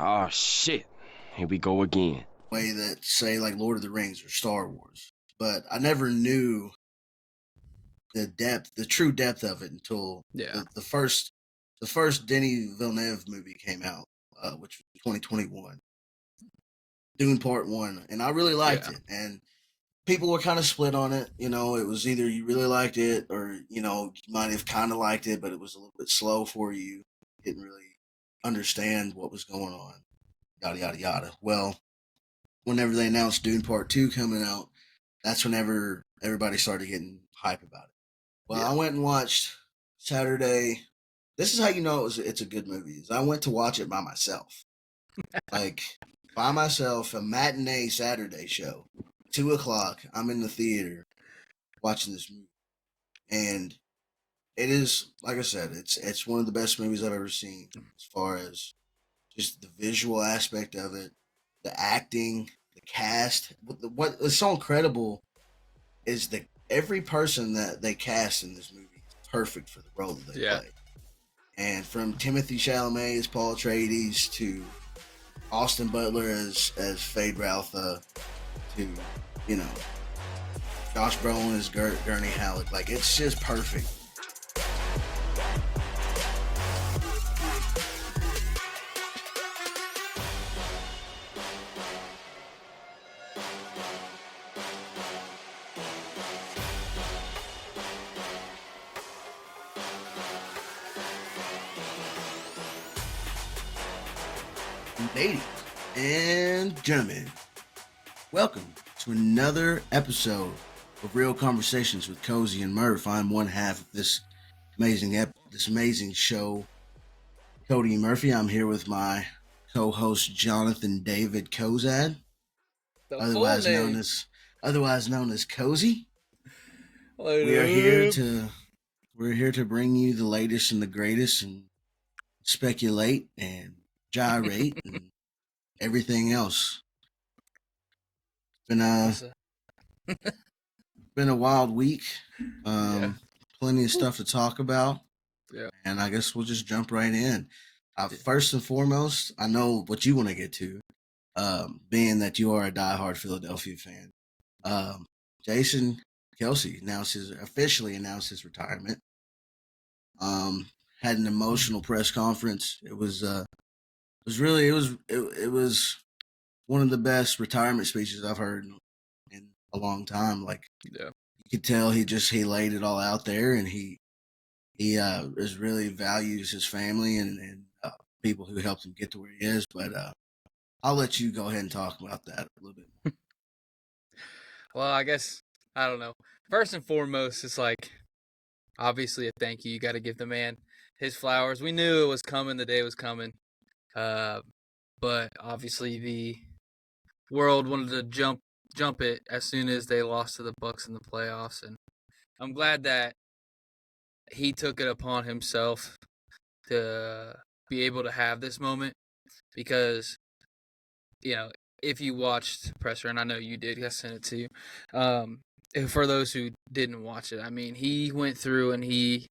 Oh shit. Here we go again. way that say like Lord of the Rings or Star Wars, but I never knew the true depth of it until Yeah. the first Denis Villeneuve movie came out, which was 2021, Dune Part One, and I really liked it. And people were kind of split on it. You know, it was either you really liked it or you might have kind of liked it, but it was a little bit slow for you. Didn't really understand what was going on. Yada yada yada. Well, whenever they announced Dune Part Two coming out, that's whenever everybody started getting hype about it. Well, I went and watched Saturday. This is how you know it's a good movie. Is I went to watch it by myself, like by myself, a matinee Saturday show, 2:00. I'm in the theater watching this movie, and it is like I said, it's one of the best movies I've ever seen as far as just the visual aspect of it, the acting, the cast. What is so incredible is that every person that they cast in this movie is perfect for the role that they play. And from Timothy Chalamet as Paul Atreides to Austin Butler as Fade Ralpha to Josh Brolin as Gurney Halleck, like it's just perfect. Ladies and gentlemen, welcome to another episode of Real Conversations with Cozy and Murph. I'm one half of this amazing show, Cody Murphy. I'm here with my co-host Jonathan David Kozad, otherwise known as Cozy. We're here to bring you the latest and the greatest and speculate and gyrate and everything else. Been a wild week. Plenty of stuff to talk about. Yeah. And I guess we'll just jump right in. First and foremost, I know what you want to get to, being that you are a diehard Philadelphia fan. Jason Kelce officially announced his retirement. Had an emotional press conference. It was one of the best retirement speeches I've heard in a long time. Like, you could tell he laid it all out there, and he really values his family and people who helped him get to where he is. But I'll let you go ahead and talk about that a little bit more. Well, I guess I don't know. First and foremost, it's like obviously a thank you. You got to give the man his flowers. We knew it was coming. The day was coming. But obviously the world wanted to jump it as soon as they lost to the Bucks in the playoffs, and I'm glad that he took it upon himself to be able to have this moment because, if you watched Presser, and I know you did, I sent it to you. And for those who didn't watch it, I mean, he went through and he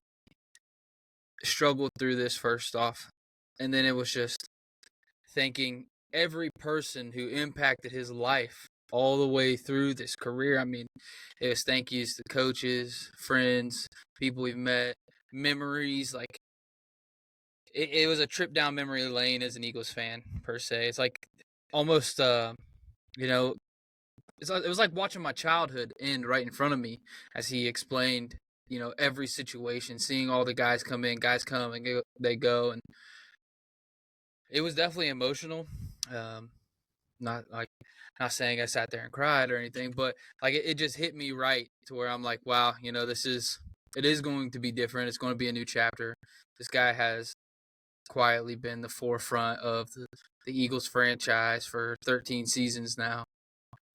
struggled through this first off, and then it was just thanking every person who impacted his life all the way through this career. I mean, it was thank yous to coaches, friends, people we've met, memories. Like, it was a trip down memory lane as an Eagles fan, per se. It's like almost, it was like watching my childhood end right in front of me as he explained, every situation, seeing all the guys come in, guys come and they go, and it was definitely emotional. Not saying I sat there and cried or anything, but like it just hit me right to where I'm like, wow, it is going to be different. It's going to be a new chapter. This guy has quietly been the forefront of the Eagles franchise for 13 seasons now.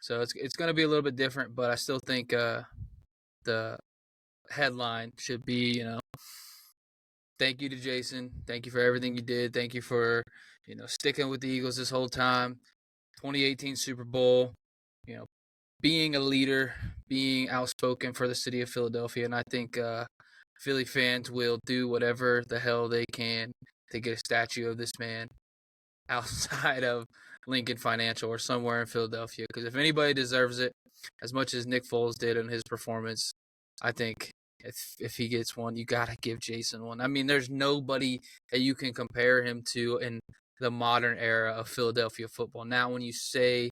So it's going to be a little bit different, but I still think the headline should be, thank you to Jason. Thank you for everything you did. Thank you for, sticking with the Eagles this whole time. 2018 Super Bowl, being a leader, being outspoken for the city of Philadelphia. And I think Philly fans will do whatever the hell they can to get a statue of this man outside of Lincoln Financial or somewhere in Philadelphia. Because if anybody deserves it, as much as Nick Foles did in his performance, I think if he gets one, you got to give Jason one. I mean, there's nobody that you can compare him to in the modern era of Philadelphia football. Now, when you say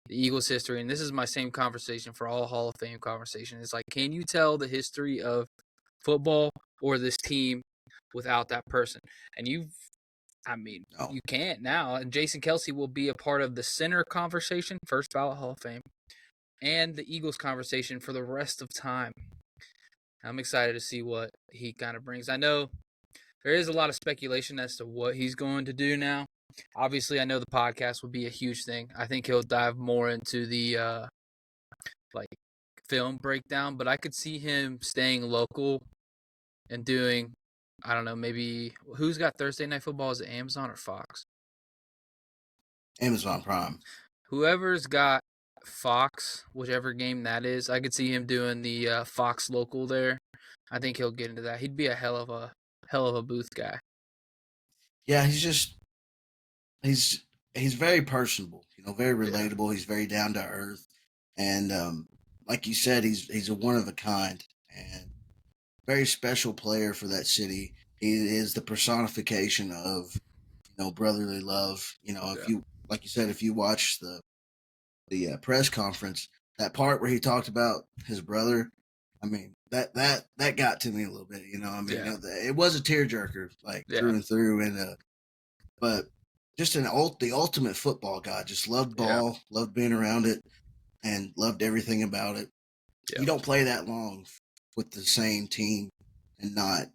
the Eagles' history, and this is my same conversation for all Hall of Fame conversation, it's like, can you tell the history of football or this team without that person? And you can't now. And Jason Kelce will be a part of the center conversation, first ballot Hall of Fame, and the Eagles conversation for the rest of time. I'm excited to see what he kind of brings. I know there is a lot of speculation as to what he's going to do now. Obviously, I know the podcast would be a huge thing. I think he'll dive more into the like film breakdown, but I could see him staying local and doing, I don't know, maybe who's got Thursday Night Football? Is it Amazon or Fox? Amazon Prime. Whoever's got Fox, whichever game that is, I could see him doing the Fox local there. I think he'll get into that. He'd be a hell of a booth guy. Yeah, he's very personable, very relatable. Yeah. He's very down to earth, and like you said, he's a one of a kind and very special player for that city. He is the personification of brotherly love. If you like you said, if you watch the press conference, that part where he talked about his brother, I mean that got to me a little bit. It was a tearjerker, through and through, and but just the ultimate football guy. Just loved ball, loved being around it, and loved everything about it. Yeah. You don't play that long with the same team and not,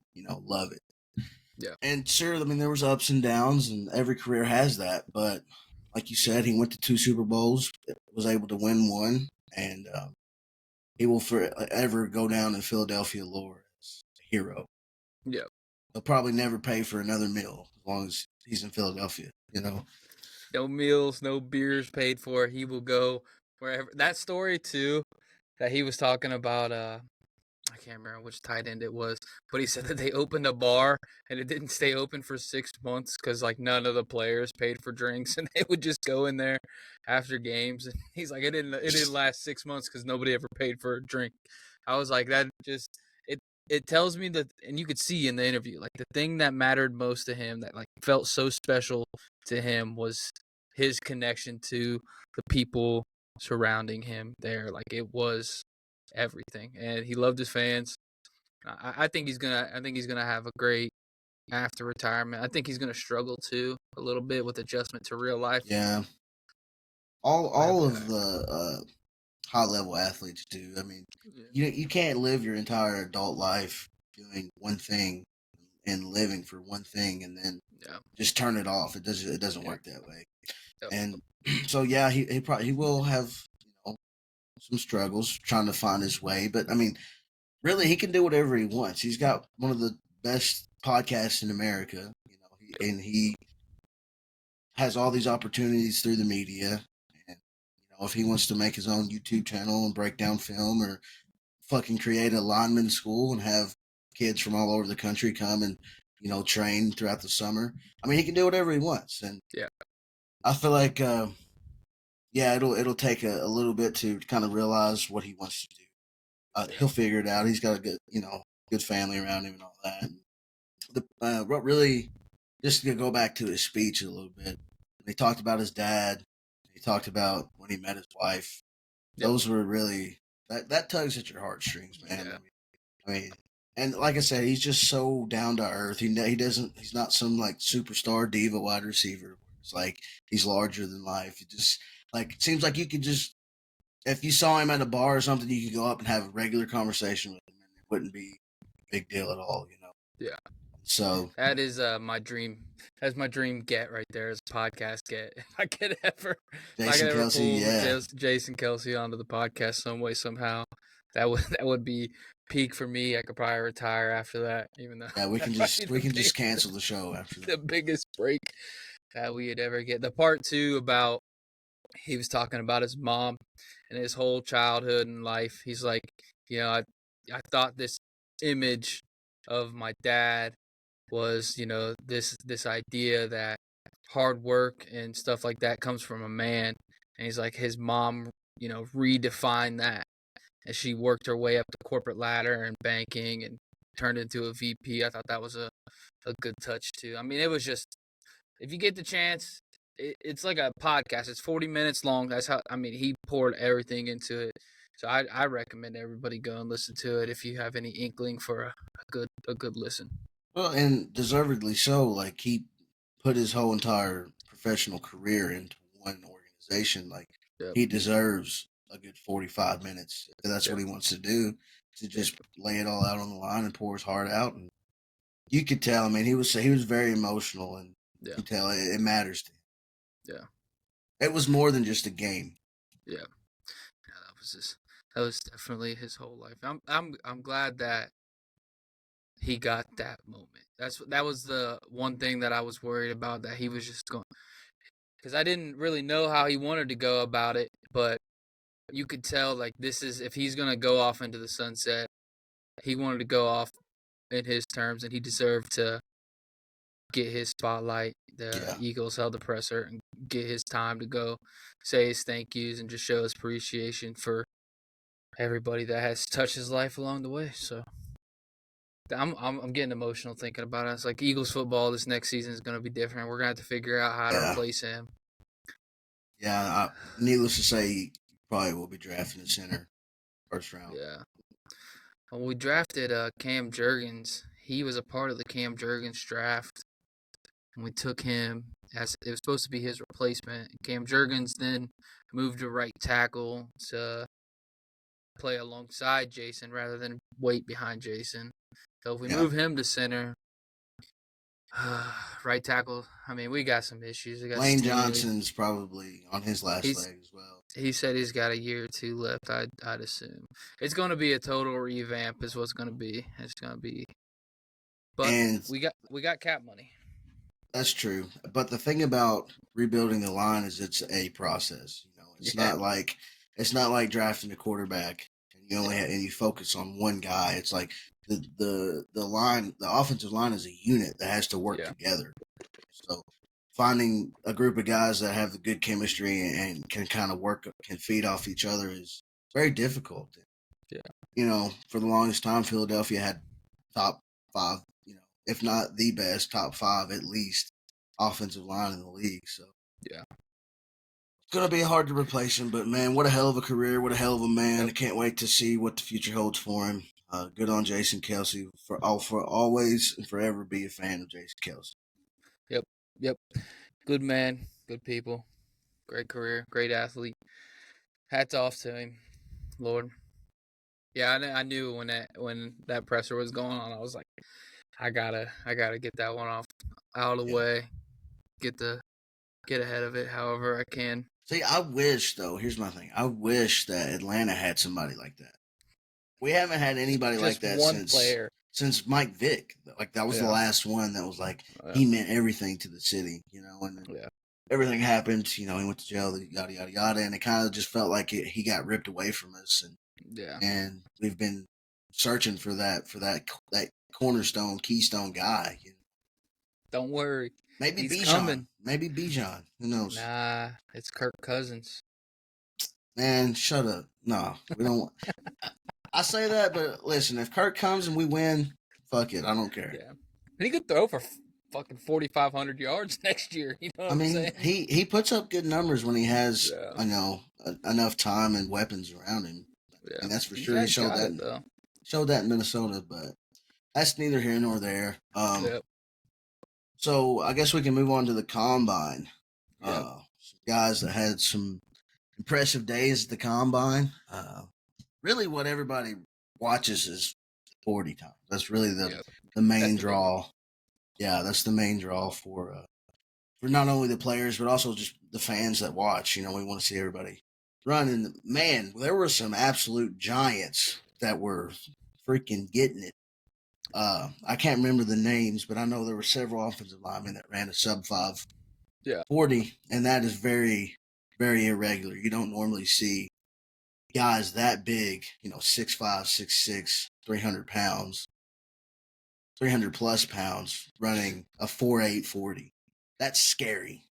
love it. Yeah. And sure, I mean, there was ups and downs, and every career has that. But like you said, he went to 2 Super Bowls, was able to win one, and he will forever go down in Philadelphia lore as a hero. Yeah. He'll probably never pay for another meal as long as he's in Philadelphia, No meals, no beers paid for. He will go wherever. That story, too, that he was talking about, I can't remember which tight end it was, but he said that they opened a bar and it didn't stay open for 6 months because none of the players paid for drinks, and they would just go in there after games. And he's like, it didn't last 6 months because nobody ever paid for a drink. I was like, that just it tells me that, and you could see in the interview, the thing that mattered most to him, that felt so special to him, was his connection to the people surrounding him there. It was everything, and he loved his fans. I think he's gonna have a great after retirement. I think he's gonna struggle too a little bit with adjustment to real life. Yeah, all of the high level athletes do. I mean, you can't live your entire adult life doing one thing and living for one thing and then just turn it off. It doesn't work that way. Yep. And so he will have some struggles trying to find his way, but I mean, really, he can do whatever he wants. He's got one of the best podcasts in America, and he has all these opportunities through the media. And if he wants to make his own YouTube channel and break down film, or fucking create a lineman school and have kids from all over the country come and train throughout the summer, I mean, he can do whatever he wants. And I feel like it'll take a little bit to kind of realize what he wants to do. He'll figure it out. He's got a good family around him and all that. What really, just to go back to his speech a little bit, he talked about his dad. He talked about when he met his wife. Yep. Those were really that tugs at your heartstrings, man. Yeah. I mean, and like I said, he's just so down to earth. He's not some superstar diva wide receiver. It's he's larger than life. It just it seems like you could just, if you saw him at a bar or something, you could go up and have a regular conversation with him, and it wouldn't be a big deal at all, Yeah. So that is my dream. That's my dream get right there, as a podcast get. If I could ever, Jason Kelce, Jason Kelce onto the podcast some way, somehow, that would be peak for me. I could probably retire after that, even though we can just cancel the show after that. The biggest break that we would ever get. The part 2 about, he was talking about his mom and his whole childhood and life. He's like, I thought this image of my dad was, this idea that hard work and stuff like that comes from a man. And he's like, his mom, redefined that. And she worked her way up the corporate ladder and banking and turned into a VP. I thought that was a good touch too. I mean, it was just, if you get the chance, it's like a podcast. It's 40 minutes long. That's how, I mean, he poured everything into it. So I recommend everybody go and listen to it if you have any inkling for a good listen. Well, and deservedly so. Like he put his whole entire professional career into one organization. Like Yep. he deserves a good 45 minutes. If that's what he wants to do, to just lay it all out on the line and pour his heart out. And you could tell, man, he was very emotional, and you could tell it matters to him. Yeah. It was more than just a game. Yeah. That was definitely his whole life. I'm glad that he got that moment. That was the one thing that I was worried about, that he was just going, because I didn't really know how he wanted to go about it, but you could tell, like, this is, if he's gonna go off into the sunset, he wanted to go off in his terms, and he deserved to get his spotlight. The Eagles held the presser and get his time to go say his thank yous and just show his appreciation for everybody that has touched his life along the way. So I'm getting emotional thinking about it. It's like Eagles football this next season is going to be different. We're going to have to figure out how to replace him. Yeah, needless to say, he probably will be drafting a center first round. Yeah. When we drafted Cam Jurgens, he was a part of the Cam Jurgens draft. And we took him as it was supposed to be his replacement. Cam Jurgens then moved to right tackle to play alongside Jason rather than wait behind Jason. So if we move him to center, right tackle, I mean, we got some issues. Lane Johnson's probably on his last leg as well. He said he's got a year or two left, I'd assume. It's going to be a total revamp is what's going to be. It's going to be. But we got cap money. That's true. But the thing about rebuilding the line is it's a process. It's not like drafting a quarterback and you only and you focus on one guy. It's like the line, the offensive line is a unit that has to work together. So finding a group of guys that have the good chemistry and can kind of can feed off each other is very difficult. Yeah. For the longest time, Philadelphia had top 5, if not the best, top 5 at least offensive line in the league. So yeah, it's gonna be hard to replace him. But man, what a hell of a career! What a hell of a man! I can't wait to see what the future holds for him. Good on Jason Kelce for always and forever be a fan of Jason Kelce. Yep. Good man, good people, great career, great athlete. Hats off to him, Lord. Yeah, I knew when that presser was going on, I was like, I gotta get that one out of the way, get ahead of it however I can. See, I wish though. Here's my thing. I wish that Atlanta had somebody like that. We haven't had anybody like that since Mike Vick. Like that was the last one that was like he meant everything to the city, and everything happened. He went to jail, yada yada yada, and it kind of just felt like he got ripped away from us, and we've been searching for that cornerstone, keystone guy. Don't worry, maybe Bijan, maybe Bijan. Who knows? Nah, it's Kirk Cousins. Man, shut up. No, we don't. I say that, but listen, if Kirk comes and we win, fuck it. I don't care. Yeah. And he could throw for fucking 4,500 yards next year. You know what I'm saying? He puts up good numbers when he has, enough time and weapons around him. Yeah. And that's for sure. He showed that in Minnesota, but that's neither here nor there. So I guess we can move on to the combine. Some guys that had some impressive days at the combine. Really, what everybody watches is 40 time. That's really the main draw. Yeah, that's the main draw for not only the players but also just the fans that watch. We want to see everybody run. And man, there were some absolute giants that were freaking getting it. I can't remember the names, but I know there were several offensive linemen that ran a sub-5 40, and that is very, very irregular. You don't normally see guys that big, 6'5", 6'6", 300 pounds, 300 plus pounds running a 4.8 40. that's scary.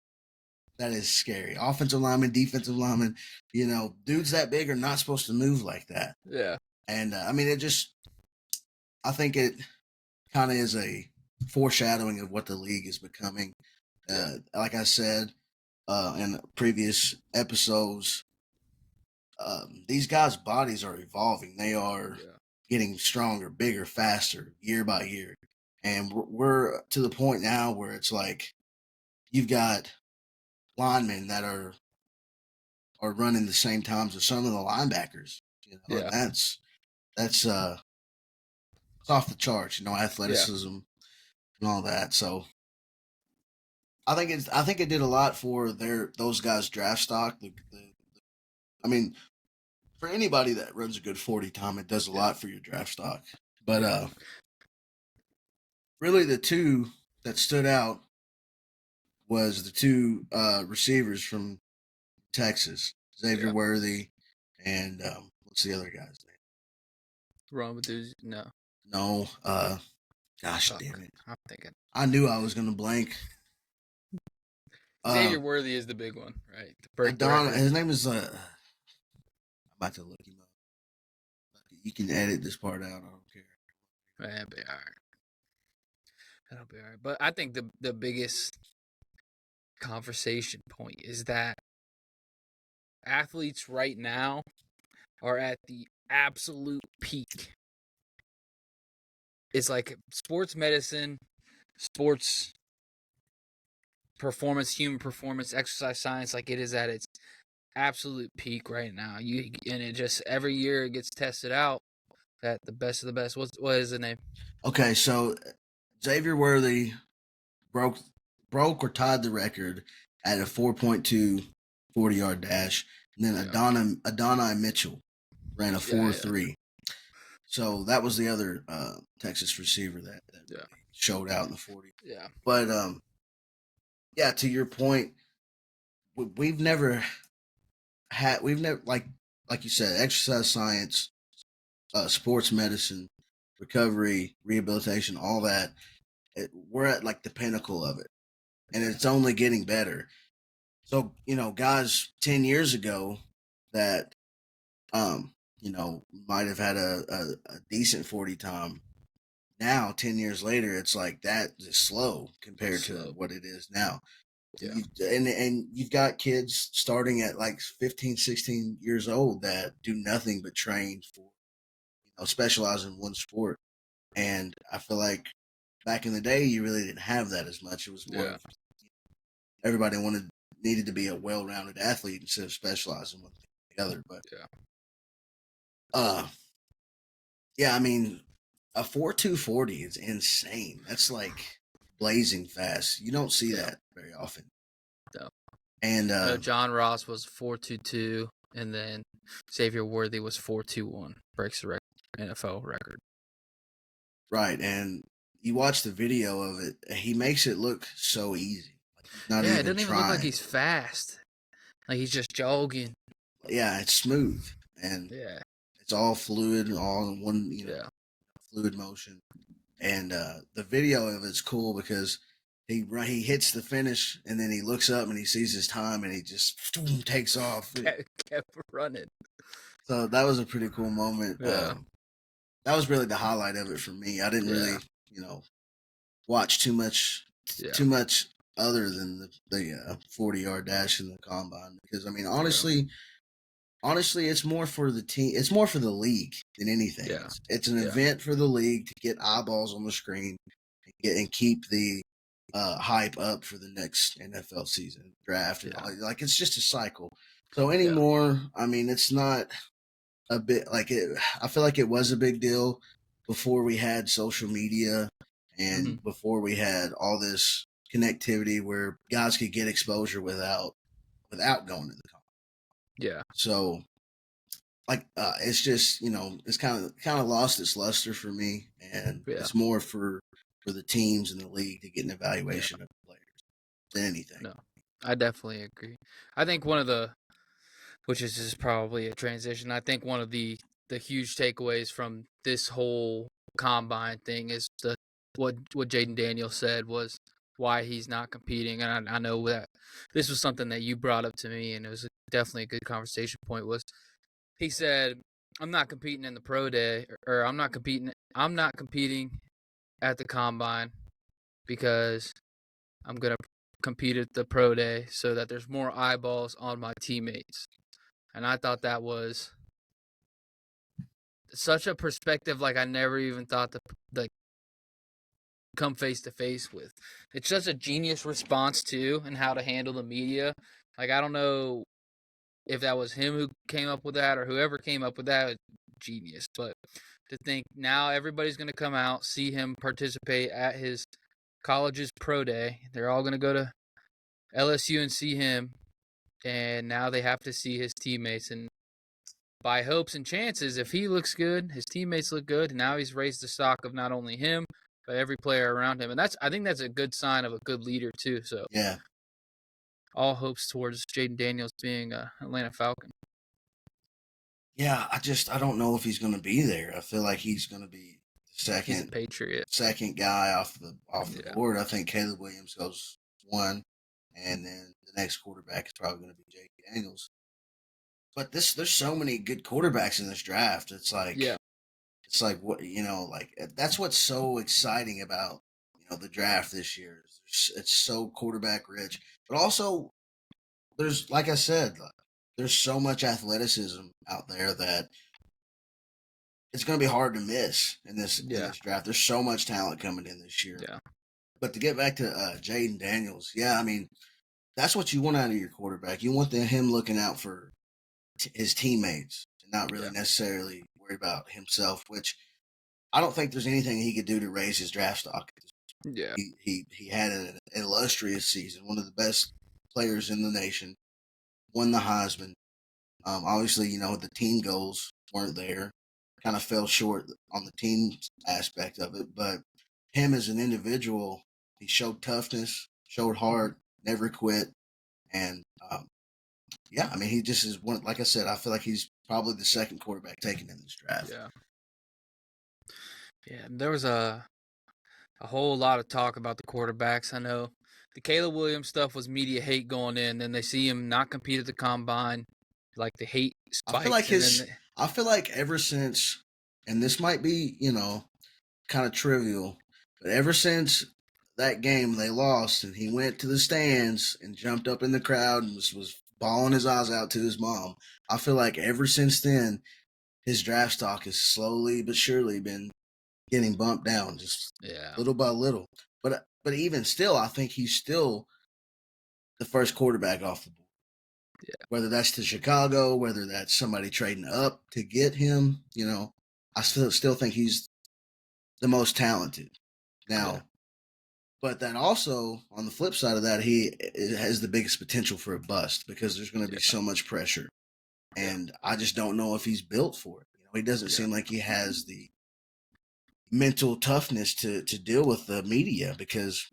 That is scary. Offensive lineman, defensive lineman, dudes that big are not supposed to move like that. Yeah. And I mean, I think it kind of is a foreshadowing of what the league is becoming. Like I said in previous episodes, these guys' bodies are evolving. They are getting stronger, bigger, faster, year by year. And we're to the point now where it's like you've got linemen that are running the same times as some of the linebackers. And that's it's off the charts. Athleticism and all that. So I think it did a lot for those guys' draft stock. I mean, for anybody that runs a good 40 time, it does a lot for your draft stock. But really, the two that stood out was the two receivers from Texas, Xavier Worthy, and what's the other guy's name? Run with these? No. No. Gosh damn it! I'm thinking. I knew I was gonna blank. Xavier Worthy is the big one, right? His name is. I'm about to look him up. You can edit this part out. I don't care. That'll be all right. That'll be all right. But I think the biggest conversation point is that athletes right now are at the absolute peak. It's like sports medicine, sports performance, human performance, exercise science, like it is at its absolute peak right now. And it just every year it gets tested out at the best of the best. What is the name? Okay, so Xavier Worthy broke or tied the record at a 4.2 40-yard dash, and then Adonai Mitchell ran a 4.3. So that was the other Texas receiver that showed out in the 40. Yeah. But to your point, we've never like you said, exercise science, sports medicine, recovery, rehabilitation, all that. We're at like the pinnacle of it, and it's only getting better. So guys 10 years ago that might have had a decent 40 time. Now 10 years later, it's like that is slow compared to what it is now. Yeah. And you've got kids starting at like 15, 16 years old that do nothing but train for, specialize in one sport. And I feel like back in the day, you really didn't have that as much. It was more everybody needed to be a well-rounded athlete instead of specializing one thing or the other. But I mean, a 4.2 40 is insane. That's like blazing fast. You don't see that very often. No. And John Ross was 4.22, and then Xavier Worthy was 4.21. Breaks the NFL record. Right, and you watch the video of it. He makes it look so easy. Like it doesn't even look like he's fast. Like he's just jogging. Yeah, it's smooth, and it's all fluid, all in one fluid motion. And the video of it's cool because he hits the finish, and then he looks up and he sees his time, and he just takes off. Kept running. So that was a pretty cool moment. Yeah. That was really the highlight of it for me. I didn't really, watch too much other than the 40-yard dash in the combine, because I mean, honestly, it's more for the team. It's more for the league than anything. Yeah. It's an event for the league to get eyeballs on the screen and keep the hype up for the next NFL season draft. Like it's just a cycle. So anymore, I mean, it's not a bit like it. I feel like it was a big deal before we had social media and before we had all this connectivity where guys could get exposure without going to the college. Yeah. So like it's just, it's kind of lost its luster for me, and it's more for the teams in the league to get an evaluation of the players than anything. No, I definitely agree. I think which is just probably a transition. I think one of the huge takeaways from this whole combine thing is what Jaden Daniels said was why he's not competing, and I know that this was something that you brought up to me, and it was definitely a good conversation point. Was he said, "I'm not competing in the pro day, or I'm not competing at the combine because I'm gonna compete at the pro day so that there's more eyeballs on my teammates." And I thought that was such a perspective like I never even thought to like come face to face with. It's such a genius response too, and how to handle the media. Like I don't know if that was him who came up with that or whoever came up with that. Genius, but to think now everybody's going to come out, see him participate at his college's pro day. They're all going to go to LSU and see him, and now they have to see his teammates. And by hopes and chances, if he looks good, his teammates look good, and now he's raised the stock of not only him but every player around him. And I think that's a good sign of a good leader too. So Yeah. All hopes towards Jaden Daniels being a Atlanta Falcon. Yeah, I don't know if he's going to be there. I feel like he's going to be He's a Patriot. second guy off the board. I think Caleb Williams goes one, and then the next quarterback is probably going to be Jaden Daniels. But there's so many good quarterbacks in this draft. It's like what that's what's so exciting about the draft this year. It's so quarterback rich, but also there's like I said, there's so much athleticism out there that it's going to be hard to miss in this draft. There's so much talent coming in this year. Yeah. But to get back to Jaden Daniels, I mean, that's what you want out of your quarterback. You want him looking out for his teammates and not really necessarily worry about himself, which I don't think there's anything he could do to raise his draft stock. Yeah. He had an illustrious season, one of the best players in the nation, won the Heisman. Obviously, the team goals weren't there, kind of fell short on the team aspect of it. But him as an individual, he showed toughness, showed heart, never quit. And I mean, he just is one. Like I said, I feel like he's probably the second quarterback taken in this draft. Yeah. Yeah. There was a whole lot of talk about the quarterbacks. I know the Caleb Williams stuff was media hate going in. Then they see him not compete at the combine, like the hate spikes. I feel like ever since, and this might be kind of trivial, but ever since that game they lost and he went to the stands and jumped up in the crowd and was bawling his eyes out to his mom, I feel like ever since then his draft stock has slowly but surely been getting bumped down, just little by little. But even still, I think he's still the first quarterback off the board. Yeah. Whether that's to Chicago, whether that's somebody trading up to get him, I still think he's the most talented. Now, but that also, on the flip side of that, he has the biggest potential for a bust because there's going to be so much pressure. And I just don't know if he's built for it. He doesn't seem like he has the mental toughness to deal with the media because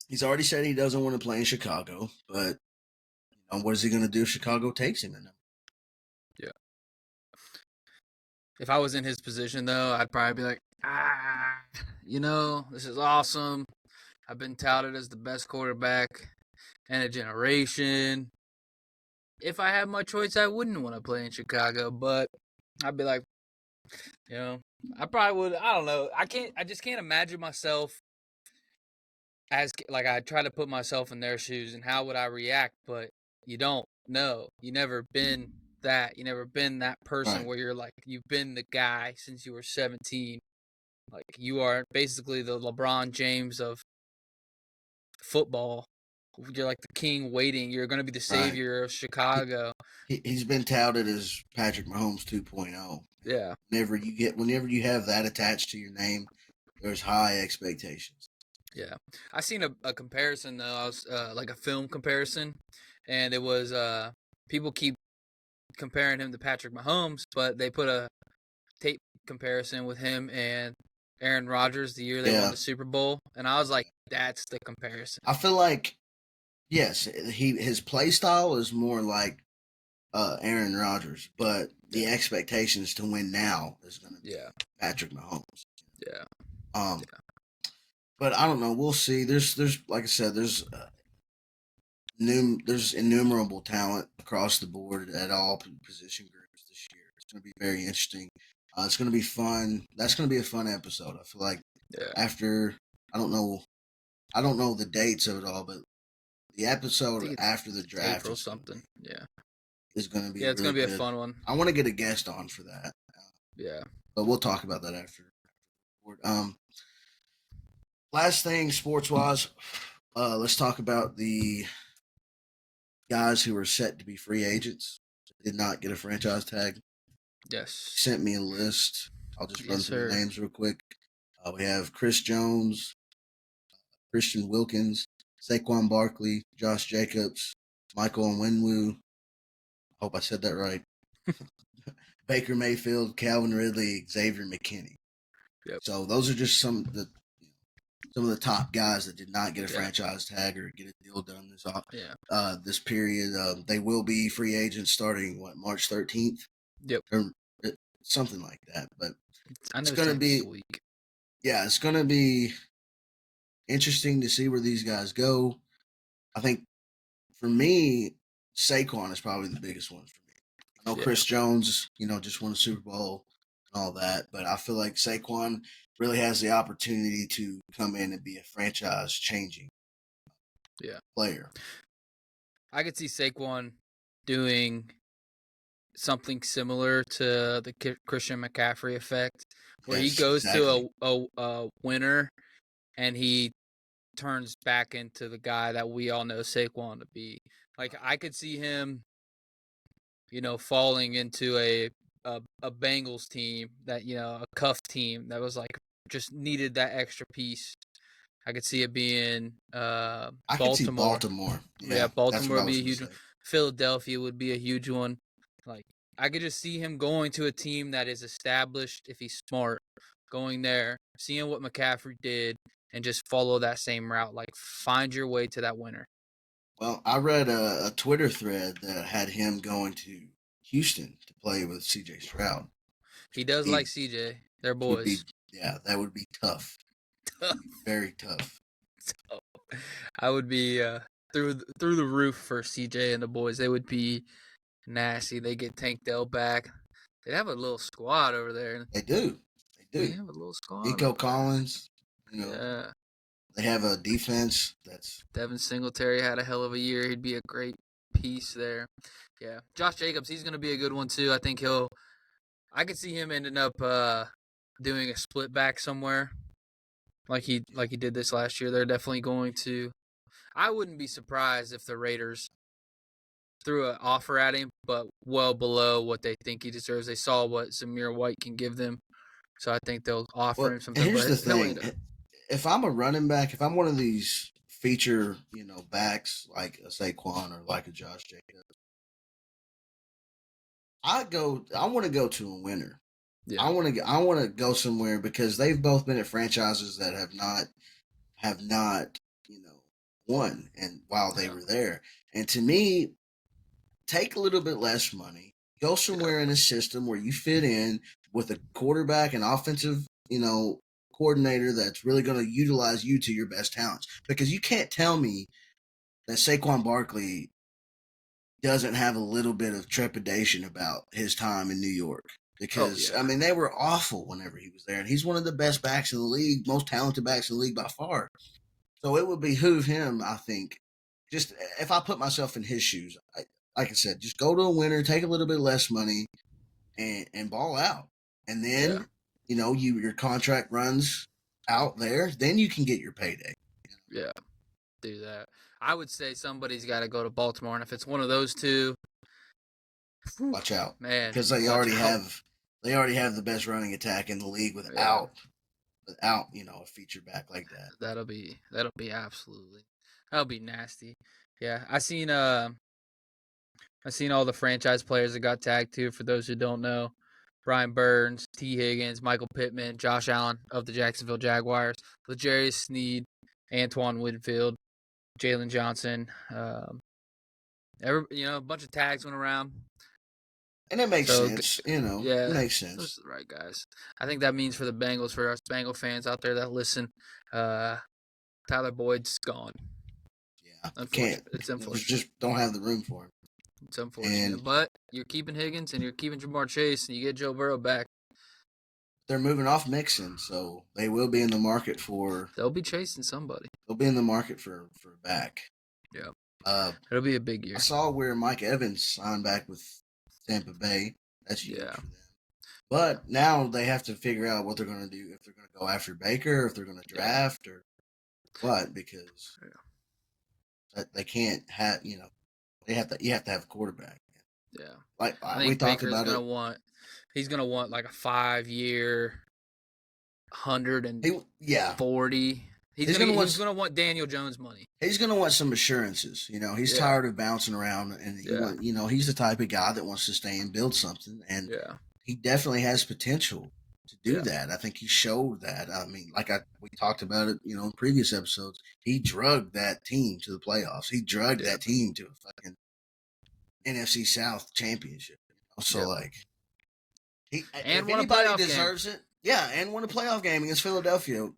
he's already said he doesn't want to play in Chicago. But what is he going to do if Chicago takes him in? Yeah. If I was in his position, though, I'd probably be like, this is awesome. I've been touted as the best quarterback in a generation. If I had my choice, I wouldn't want to play in Chicago, but I'd be like, I probably would. I don't know. I just can't imagine myself as like I try to put myself in their shoes and how would I react, but you don't know. You never been that. You never been that person where you're like, you've been the guy since you were 17. Like you are basically the LeBron James of football. You're like the king waiting. You're going to be the savior of Chicago. He's been touted as Patrick Mahomes 2.0. Yeah. Whenever you have that attached to your name, there's high expectations. Yeah. I seen a comparison though. I was like a film comparison, and it was people keep comparing him to Patrick Mahomes, but they put a tape comparison with him and Aaron Rodgers the year they won the Super Bowl, and I was like, that's the comparison. I feel like yes, his play style is more like Aaron Rodgers, but the expectations to win now is going to be Patrick Mahomes. Yeah. but I don't know. We'll see. There's like I said, there's innumerable talent across the board at all position groups this year. It's going to be very interesting. It's going to be fun. That's going to be a fun episode. I feel like Yeah. after I don't know the dates of it all, but the I episode think after the it's draft April something. Yeah. is going to be Yeah, it's really gonna be a good. fun one. I want to get a guest on for that, Yeah. but we'll talk about that after. Last thing, sports wise, let's talk about the guys who are set to be free agents. Did not get a franchise tag. Yes. Sent me a list. I'll just run Yes, through the sir. names real quick. We have Chris Jones, Christian Wilkins, Saquon Barkley, Josh Jacobs, Michael Onwenu. Hope I said that right. Baker Mayfield, Calvin Ridley, Xavier McKinney. Yep. So those are just some of the top guys that did not get a Yeah. franchise tag or get a deal done Yeah. this period. They will be free agents starting March 13th Yep. or something like that. But I know it's going to be this week. yeah, it's going to be interesting to see where these guys go. I think for me, Saquon is probably the biggest one for me. I know Chris Jones, just won a Super Bowl and all that, but I feel like Saquon really has the opportunity to come in and be a franchise changing player. I could see Saquon doing something similar to the Christian McCaffrey effect, where he goes to a winner and he turns back into the guy that we all know Saquon to be. Like I could see him, falling into a Bengals team that a cuff team that was like just needed that extra piece. I could see it being I could see Baltimore. Baltimore. Yeah, Baltimore Baltimore would be a huge one. Philadelphia would be a huge one. Like I could just see him going to a team that is established if he's smart, going there, seeing what McCaffrey did, and just follow that same route. Like find your way to that winner. Well, I read a Twitter thread that had him going to Houston to play with CJ Stroud. He does like CJ. They're boys. That would be tough. Very tough. I would be through the roof for CJ and the boys. They would be nasty. They get Tank Dell back. They have a little squad over there. They do. They have a little squad. Nico Collins. Yeah. They have a defense that's. Devin Singletary had a hell of a year. He'd be a great piece there. Yeah. Josh Jacobs, he's going to be a good one too. I think I could see him ending up doing a split back somewhere. Like he did this last year. They're definitely going to. I wouldn't be surprised if the Raiders threw an offer at him, but well below what they think he deserves. They saw what Zamir White can give them, so I think they'll offer him something. Here's the thing: if I'm a running back, if I'm one of these feature, backs like a Saquon or like a Josh Jacobs, I want to go to a winner. Yeah. I want to go somewhere because they've both been at franchises that have not won and while they were there. And to me, take a little bit less money, go somewhere in a system where you fit in with a quarterback and offensive, coordinator that's really going to utilize you to your best talents. Because you can't tell me that Saquon Barkley doesn't have a little bit of trepidation about his time in New York. Because, they were awful whenever he was there. And he's one of the best backs in the league, most talented backs in the league by far. So it would behoove him, I think, just if I put myself in his shoes, like I said, just go to a winner, take a little bit less money, and ball out. And then, your contract runs out there. Then you can get your payday. Yeah, do that. I would say somebody's got to go to Baltimore. And if it's one of those two, watch out, man, because they already have the best running attack in the league without a feature back like that. That'll be that'll be nasty. Yeah, I seen all the franchise players that got tagged too. For those who don't know, Brian Burns, T. Higgins, Michael Pittman, Josh Allen of the Jacksonville Jaguars, L'Jarius Sneed, Antoine Winfield, Jalen Johnson. A bunch of tags went around. And it makes So, sense, you know. yeah, It makes those sense. are the right guys. I think that means for the Bengals, for us Bengal fans out there that listen, Tyler Boyd's gone. Yeah, you can't. Unfortunate. It's There's unfortunate. just don't have the room for him. It's unfortunate. And But you're keeping Higgins and you're keeping Jamar Chase and you get Joe Burrow back. they're moving off Mixon, so they will be in the market for. They'll be chasing somebody. They'll be in the market for a back. Yeah. Uh, It'll be a big year. I saw where Mike Evans signed back with Tampa Bay. That's huge Yeah. for them. But now they have to figure out what they're going to do, if they're going to go after Baker, if they're going to draft, or what, because they can't have, you know, you have to have a quarterback. Yeah. Like I we think talked Baker's about gonna it. want. He's gonna want like a 5-year, 140. He's gonna want Daniel Jones money. He's gonna want some assurances. You know, he's tired of bouncing around, and you know, he's the type of guy that wants to stay and build something, and he definitely has potential to do that. I think he showed that. I mean, we talked about it, you know, in previous episodes. He drugged that team to the playoffs. He drugged that team to a fucking NFC South championship. You know? So like, if anybody deserves it, and won a playoff game against Philadelphia.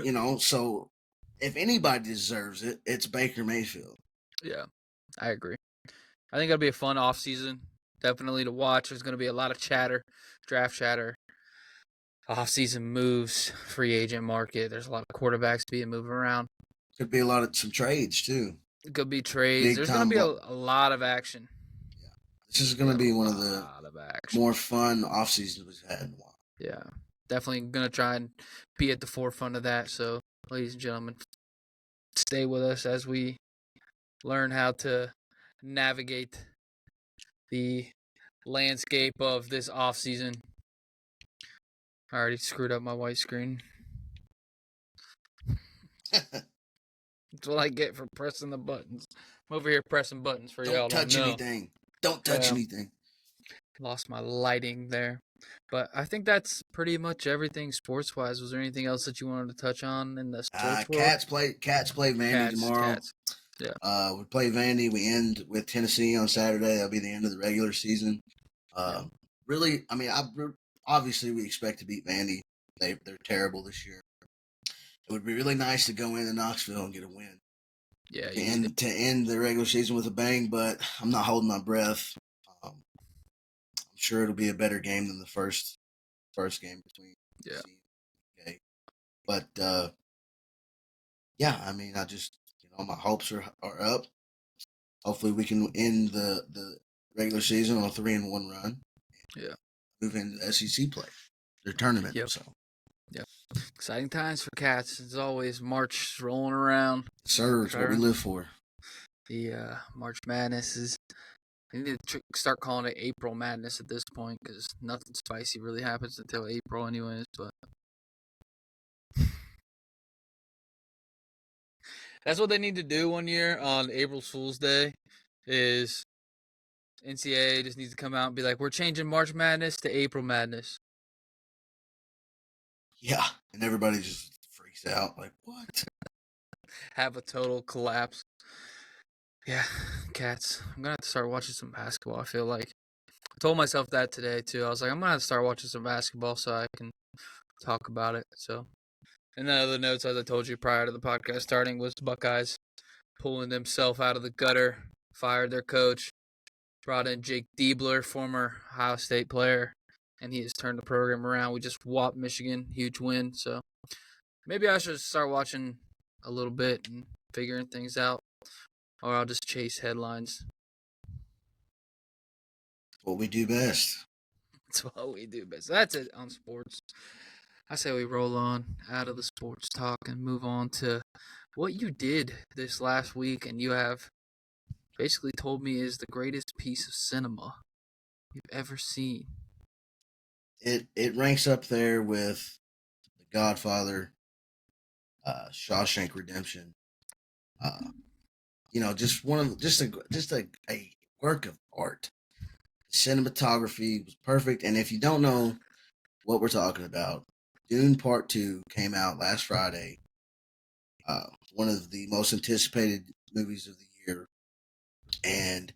You know, so if anybody deserves it, it's Baker Mayfield. Yeah, I agree. I think it'll be a fun offseason. Definitely to watch. There's going to be a lot of chatter, draft chatter, offseason moves, free agent market. There's a lot of quarterbacks being moved around. Could be some trades too. It could be trades. There's going to be a lot of action. Yeah, this is going to be one of the more fun off seasons we've had in a while. Yeah, definitely going to try and be at the forefront of that. So, ladies and gentlemen, stay with us as we learn how to navigate the landscape of this off season. I already screwed up my white screen. That's what I get for pressing the buttons. I'm over here pressing buttons for y'all. Don't touch anything. Don't touch anything. Lost my lighting there. But I think that's pretty much everything sports-wise. Was there anything else that you wanted to touch on in the sports world? Cats play Vandy tomorrow. Yeah. We play Vandy. We end with Tennessee on Saturday. That'll be the end of the regular season. Really, I mean, obviously we expect to beat Vandy. They're terrible this year. It would be really nice to go into Knoxville and get a win. Yeah. To end the regular season with a bang, but I'm not holding my breath. I'm sure it'll be a better game than the first game between. Okay. But I mean, I just my hopes are up. Hopefully, we can end the regular season on a 3-1 run. Yeah. Move into SEC play, their tournament. Yep. So. Yep. Exciting times for Cats. As always, March rolling around. Serves what we live for. The March Madness is. I need to start calling it April Madness at this point because nothing spicy really happens until April, anyways. But that's what they need to do one year on April Fool's Day. Is NCAA just needs to come out and be like, we're changing March Madness to April Madness. Yeah, and everybody just freaks out. Like, what? Have a total collapse. Yeah, Cats. I'm going to have to start watching some basketball, I feel like. I told myself that today, too. I was like, I'm going to have to start watching some basketball so I can talk about it. So, and then other notes, as I told you prior to the podcast starting, was the Buckeyes pulling themselves out of the gutter, fired their coach, brought in Jake Diebler, former Ohio State player, and he has turned the program around. We just whopped Michigan, huge win. So maybe I should start watching a little bit and figuring things out, or I'll just chase headlines. What we do best. That's what we do best. That's it on sports. I say we roll on out of the sports talk and move on to what you did this last week, and you have basically told me is the greatest piece of cinema you've ever seen. It ranks up there with The Godfather, Shawshank Redemption. Just a work of art. Cinematography was perfect, and if you don't know what we're talking about, Dune Part 2 came out last Friday. One of the most anticipated movies of the year. And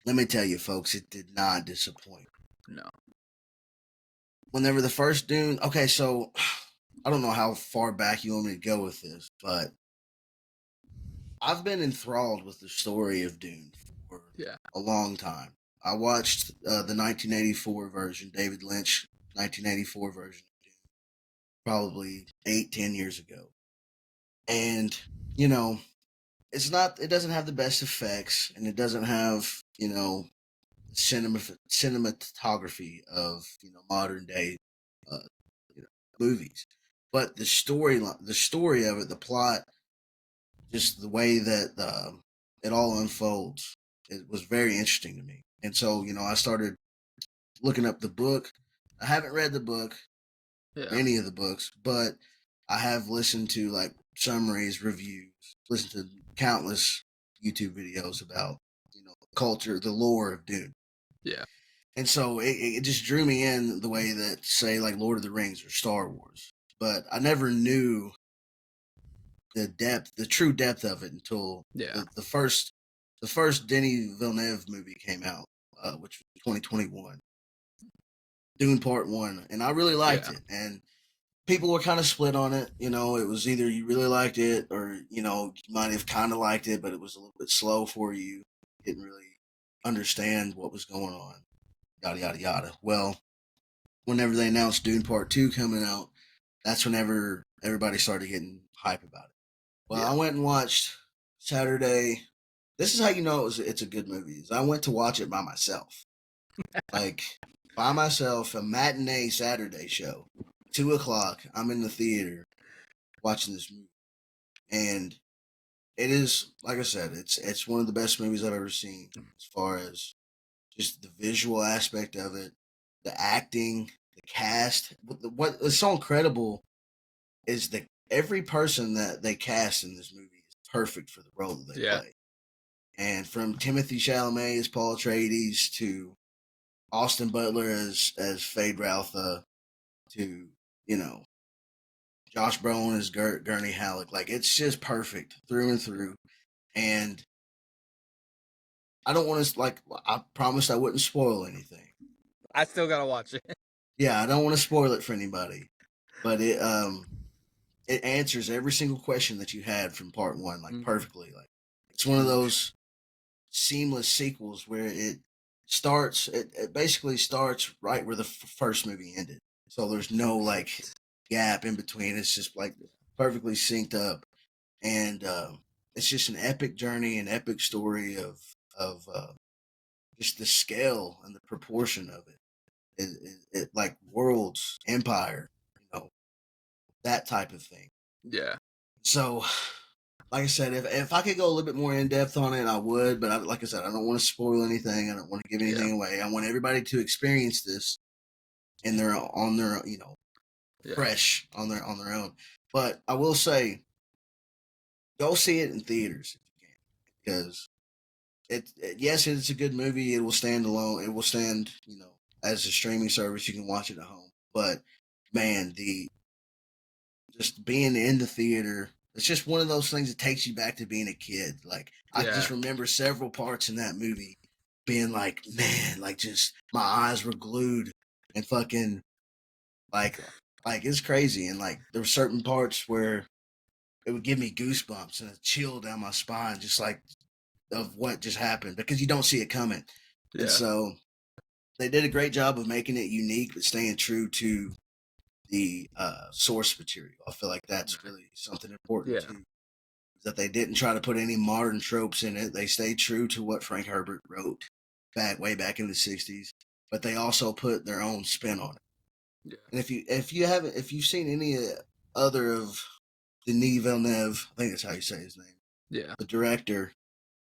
let me tell you, folks, it did not disappoint. No. Whenever the first Dune, okay, so I don't know how far back you want me to go with this, but I've been enthralled with the story of Dune for Yeah. a long time. I watched the 1984 version, David Lynch 1984 version of Dune, probably 8-10 years ago. And, you know, it doesn't have the best effects and it doesn't have, cinematography of, modern day, uh, you know, movies. But the story of it, the plot, just the way that it all unfolds, it was very interesting to me. And so, I started looking up the book. I haven't read the book or Yeah. any of the books, but I have listened to like summaries, reviews, listened to countless YouTube videos about the culture, the lore of Dune. Yeah. And so it just drew me in the way that, say, like Lord of the Rings or Star Wars. But I never knew the true depth of it until Yeah. the first Denis Villeneuve movie came out, which was 2021, Dune Part One, and I really liked Yeah. it. And people were kind of split on it. It was either you really liked it or you might have kind of liked it, but it was a little bit slow for you. Didn't really understand what was going on. Yada yada yada. Well, whenever they announced Dune Part Two coming out, that's whenever everybody started getting hype about it. Well, I Yeah. went and watched Saturday. This is how you know it's a good movie. Is I went to watch it by myself, like by myself, a matinee Saturday show, 2 o'clock. I'm in the theater watching this movie, and it is, like I said, it's one of the best movies I've ever seen as far as just the visual aspect of it, the acting, the cast. What is so incredible is that every person that they cast in this movie is perfect for the role that they Yeah. play. And from Timothy Chalamet as Paul Atreides to Austin Butler as Feyd-Rautha to Josh Brolin as Gurney Halleck, like it's just perfect through and through. And I don't want to I promised I wouldn't spoil anything. I still gotta watch it. Yeah, I don't want to spoil it for anybody, but it answers every single question that you had from part one like perfectly. Like it's one of those seamless sequels where it basically starts right where the first movie ended. So there's no like gap in between. It's just like perfectly synced up, and it's just an epic journey, an epic story of just the scale and the proportion of it. It like worlds, empire, that type of thing. Yeah. So, like I said, if I could go a little bit more in depth on it, I would. But like I said, I don't want to spoil anything. I don't want to give anything away. I want everybody to experience this and they're on their fresh on their own. But I will say, go see it in theaters if you can, because yes, it's a good movie. It will stand alone. It will stand as a streaming service. You can watch it at home. But man, the just being in the theater, it's just one of those things that takes you back to being a kid. Like I just remember several parts in that movie being like, man, like just my eyes were glued and fucking like it's crazy. And like there were certain parts where it would give me goosebumps and a chill down my spine, just like of what just happened because you don't see it coming. And so they did a great job of making it unique, but staying true to the source material. I feel like that's really something important too. That they didn't try to put any modern tropes in it. They stayed true to what Frank Herbert wrote way back in the '60s, but they also put their own spin on it. Yeah. And if you've seen any other of Denis Villeneuve, I think that's how you say his name. Yeah. The director.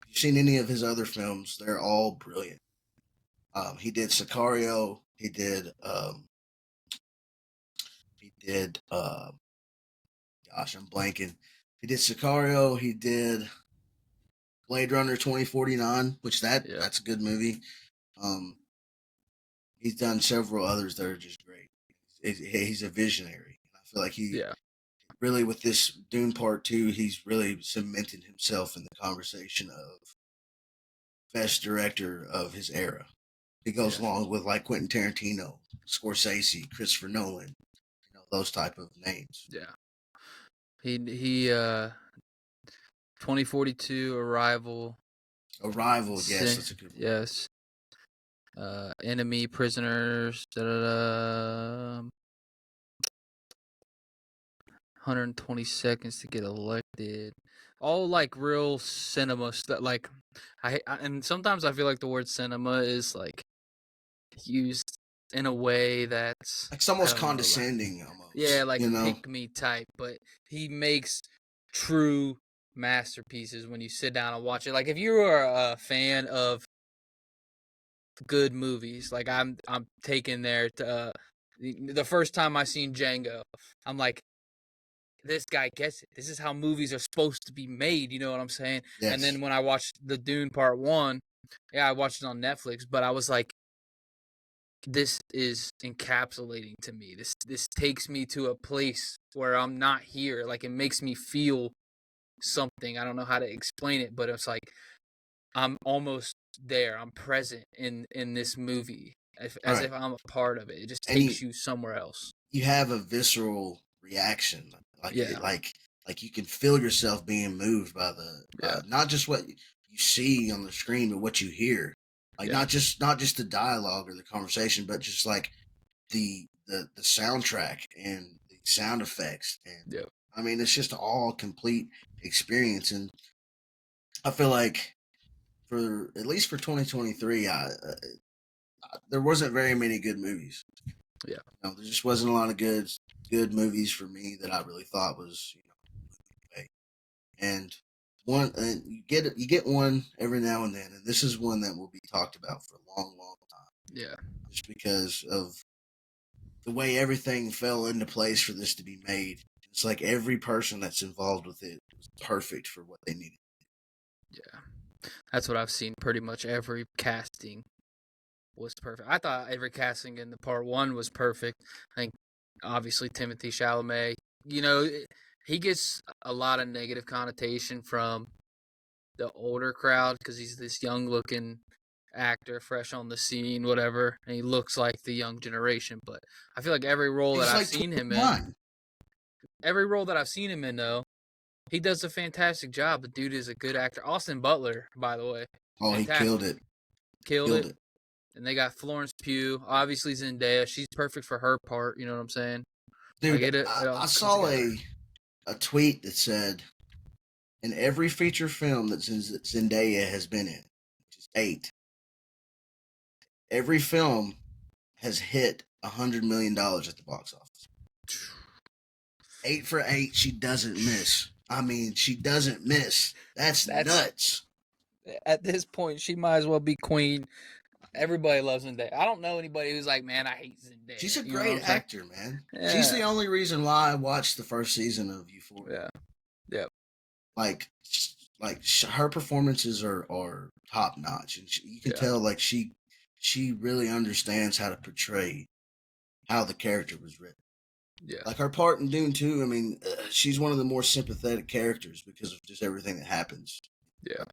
If you've seen any of his other films, they're all brilliant. He did Sicario. He did. Gosh, I'm blanking. He did Sicario. He did Blade Runner 2049, which that's a good movie. He's done several others that are just great. He's a visionary. I feel like he really, with this Dune Part 2, he's really cemented himself in the conversation of best director of his era. It goes along with like Quentin Tarantino, Scorsese, Christopher Nolan, those type of names. Yeah. He 2042 Arrival. Arrival, yes, that's a good one. Yes. Enemy, Prisoners. 120 Seconds to Get Elected. All like real cinema stuff. Like and sometimes I feel like the word cinema is like used in a way that's like it's almost condescending, almost. Yeah, like pick me type. But he makes true masterpieces when you sit down and watch it. Like if you are a fan of good movies, like I'm taken there to the first time I seen Django, I'm like, this guy gets it. This is how movies are supposed to be made. You know what I'm saying? Yes. And then when I watched the Dune Part 1, yeah, I watched it on Netflix, but I was like, this is encapsulating to me. This takes me to a place where I'm not here. Like it makes me feel something. I don't know how to explain it, but it's like I'm almost there. I'm present in this movie as if I'm a part of it. It just takes you somewhere else. You have a visceral reaction, like like you can feel yourself being moved by the not just what you see on the screen, but what you hear. Like not just the dialogue or the conversation, but just like the soundtrack and the sound effects, and I mean it's just all complete experience. And I feel like for at least for 2023, there wasn't very many good movies. Yeah, there just wasn't a lot of good movies for me that I really thought was and you get one every now and then, and this is one that will be talked about for a long time. Yeah, just because of the way everything fell into place for this to be made. It's like every person that's involved with it was perfect for what they needed. Yeah, that's what I've seen. Pretty much every casting was perfect. I thought every casting in the Part 1 was perfect. I think obviously Timothée Chalamet, he gets a lot of negative connotation from the older crowd because he's this young looking actor, fresh on the scene, whatever, and he looks like the young generation. But I feel like every role that I've seen him in, though, he does a fantastic job. The dude is a good actor. Austin Butler, by the way. Oh, fantastic. He killed it. Killed it. And they got Florence Pugh, obviously Zendaya. She's perfect for her part. You know what I'm saying? Dude, I saw a tweet that said, in every feature film that Zendaya has been in, which is 8, every film has hit $100 million at the box office. 8 for 8, she doesn't miss. I mean, she doesn't miss. That's nuts. At this point, she might as well be queen. Everybody loves Zendaya. I don't know anybody who's like, man, I hate Zendaya. She's a great actor, man. Yeah. She's the only reason why I watched the first season of Euphoria. Yeah. Like her performances are top notch, and you can tell like she really understands how to portray how the character was written. Yeah. Like her part in Dune 2, I mean, she's one of the more sympathetic characters because of just everything that happens. Yeah.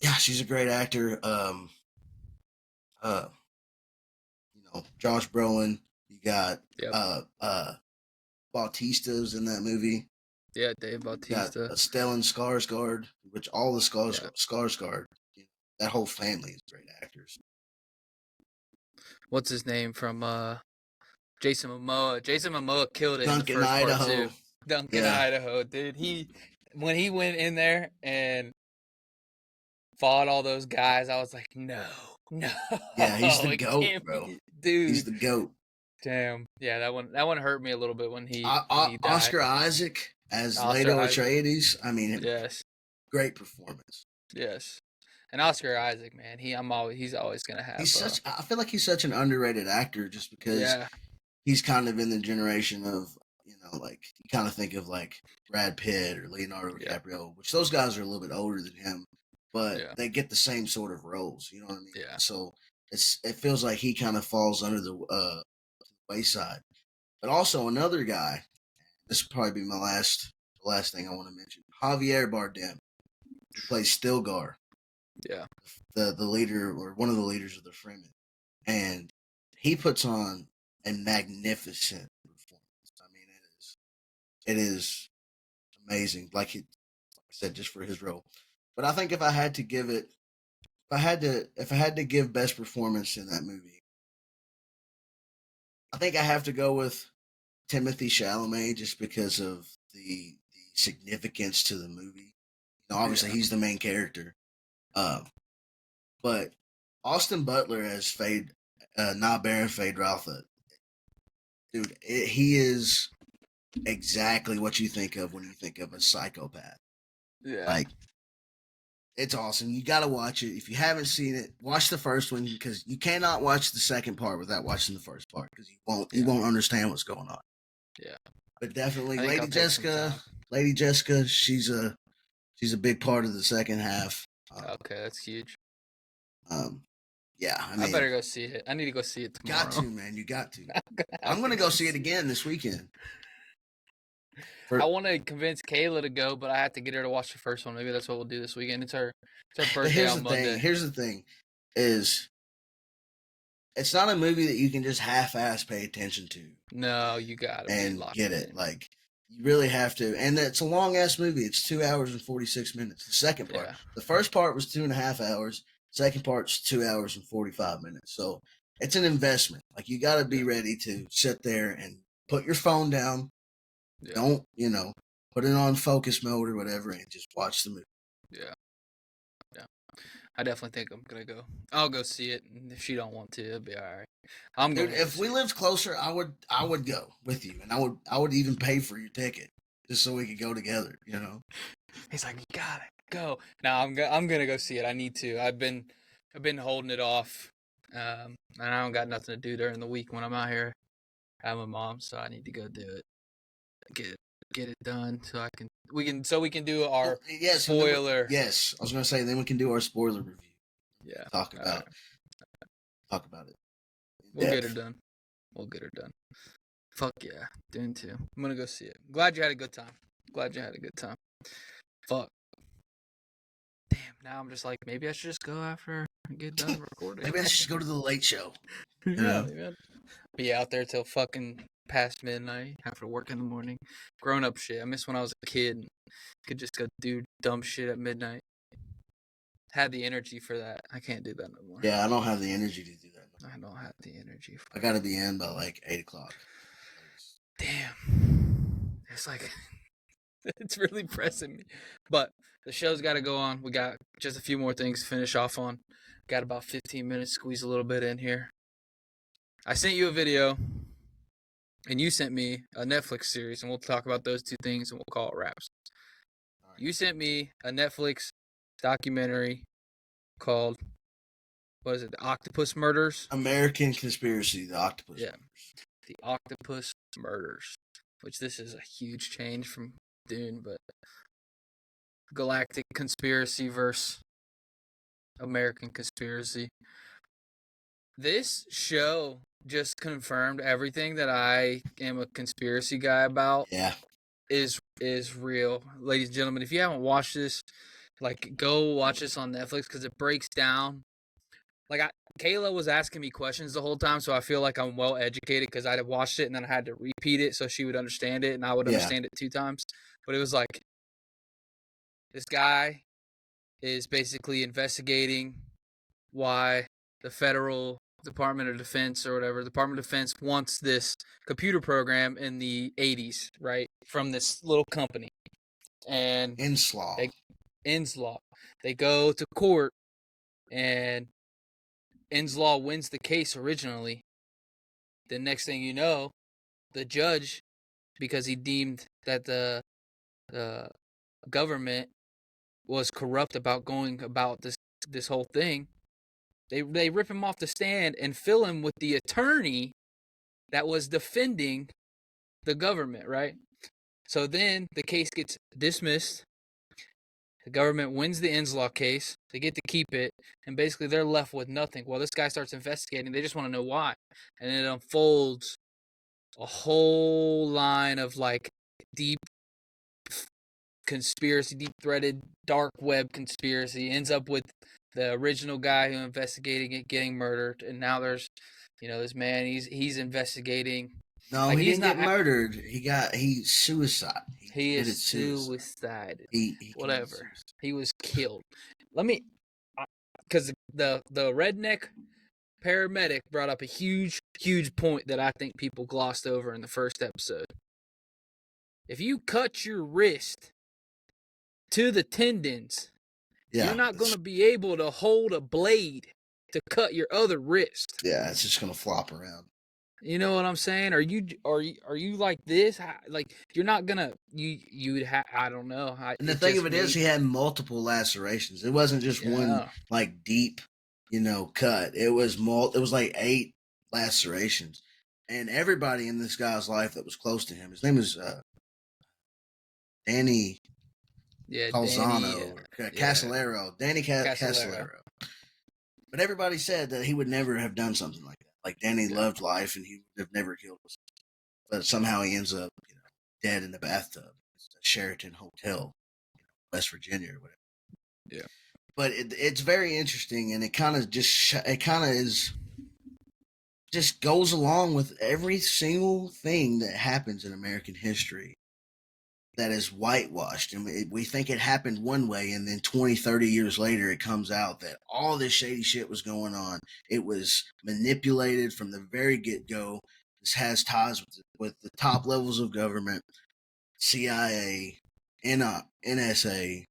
Yeah, she's a great actor. Josh Brolin. You got Bautista's in that movie. Yeah, Dave Bautista. You got Stellan Skarsgård, which all the Skarsgård, that whole family is great actors. What's his name from Jason Momoa? Jason Momoa killed it Duncan, in the first Idaho. part too. Duncan, Idaho, dude. When he went in there and fought all those guys, I was like, no. Yeah, he's the GOAT, bro. Dude, he's the GOAT. Damn. Yeah, that one hurt me a little bit when he died. Oscar Isaac as Leto Atreides. I mean, great performance. Yes. And Oscar Isaac, man, he's always gonna have. I feel like he's such an underrated actor just because he's kind of in the generation of like you kind of think of like Brad Pitt or Leonardo DiCaprio, which those guys are a little bit older than him, but they get the same sort of roles. You know what I mean? Yeah. So it feels like he kind of falls under the wayside. But also another guy. This will probably be my last thing I want to mention. Javier Bardem, who plays Stilgar. Yeah. the leader or one of the leaders of the Fremen, and he puts on a magnificent performance. I mean, it is amazing. Like I said, just for his role. But I think if I had to give it, if I had to give best performance in that movie, I think I have to go with Timothy Chalamet just because of the significance to the movie. Obviously, he's the main character. But Austin Butler as Fade, not Baron Fade Ralpha, dude, he is exactly what you think of when you think of a psychopath. Yeah. Like, it's awesome. You got to watch it. If you haven't seen it, watch the first one because you cannot watch the second part without watching the first part because you won't understand what's going on. Yeah. But definitely, I think I'll take some time. Lady Jessica, she's a big part of the second half. Okay, that's huge. Yeah, I I mean, better go see it. I need to go see it tomorrow. got to, man. You got to. I'm gonna go see it again this weekend. I want to convince Kayla to go, but I have to get her to watch the first one. Maybe that's what we'll do this weekend. It's her birthday on Monday. Here's the thing, is it's not a movie that you can just half-ass pay attention to. No, you got to and get it. In. Like, you really have to. And it's a long-ass movie. It's 2 hours and 46 minutes. The second part. Yeah. The first part was 2.5 hours. Second part's 2 hours and 45 minutes. So it's an investment. Like, you got to be ready to sit there and put your phone down. Yeah. Don't, put it on focus mode or whatever and just watch the movie. Yeah. Yeah. I definitely think I'm going to go. I'll go see it. And if she don't want to, it'll be all right. Dude, if we lived closer, I would go with you. And I would even pay for your ticket just so we could go together, He's like, you got it. Go. No, I'm going to go see it. I need to. I've been holding it off. And I don't got nothing to do during the week when I'm out here. I'm a mom, so I need to go do it. Get it done so we can do our spoiler. Yes, I was gonna say then we can do our spoiler review. Yeah, talk about it. We'll get her done. Fuck yeah, Dune 2. I'm gonna go see it. Glad you had a good time. Fuck. Damn. Now I'm just like maybe I should just go after I get done recording. Maybe I should just go to the late show. Be out there till fucking past midnight, have to work in the morning. Grown up shit. I miss when I was a kid and could just go do dumb shit at midnight. Had the energy for that. I can't do that no more. Yeah, I don't have the energy to do that. I don't have the energy for I gotta be in by like 8 o'clock. Damn. It's like it's really pressing me. But the show's gotta go on. We got just a few more things to finish off on. Got about 15 minutes, squeeze a little bit in here. I sent you a video. And you sent me a Netflix series, and we'll talk about those two things, and we'll call it wraps. Right. You sent me a Netflix documentary called, what is it, The Octopus Murders? American Conspiracy, The Octopus Murders. The Octopus Murders, which this is a huge change from Dune, but Galactic Conspiracy versus American Conspiracy. This show just confirmed everything that I am a conspiracy guy about. Yeah. Is real. Ladies and gentlemen, if you haven't watched this, like, go watch this on Netflix because it breaks down. Like, Kayla was asking me questions the whole time, so I feel like I'm well educated because I had watched it and then I had to repeat it so she would understand it and I would understand it 2 times. But it was like, this guy is basically investigating why the federal Department of Defense or whatever, Department of Defense wants this computer program in the 80s, right? From this little company. And Inslaw. They go to court and Inslaw wins the case originally. The next thing you know, the judge, because he deemed that the government was corrupt about going about this whole thing, They rip him off the stand and fill him with the attorney that was defending the government, right? So then the case gets dismissed. The government wins the Inslaw case. They get to keep it. And basically they're left with nothing. Well, this guy starts investigating. They just want to know why. And it unfolds a whole line of like deep conspiracy, deep-threaded dark web conspiracy. Ends up with the original guy who investigated it getting murdered, and now there's, this man. He's investigating. No, Like he he's didn't not. get murdered. He suicide. He He is committed suicide. suicided. He committed Whatever. suicide. He was killed. Let me, because the redneck paramedic brought up a huge point that I think people glossed over in the first episode. If you cut your wrist to the tendons, you're not going to be able to hold a blade to cut your other wrist. Yeah, it's just gonna flop around. You know what I'm saying? Are you like this? Like you're not gonna you'd have, I don't know. And the thing of it is, he had multiple lacerations. It wasn't just one like deep, cut. It was It was like 8 lacerations, and everybody in this guy's life that was close to him. His name is Danny. Calzano, Casolaro, Danny Casolaro. But everybody said that he would never have done something like that. Like Danny loved life, and he would have never killed himself. But somehow he ends up, dead in the bathtub. It's a Sheraton Hotel, West Virginia or whatever. Yeah. But it's very interesting, and it kind of just goes along with every single thing that happens in American history that is whitewashed. And we think it happened one way, and then 20, 30 years later, it comes out that all this shady shit was going on. It was manipulated from the very get-go. This has ties with the top levels of government, CIA, NSA,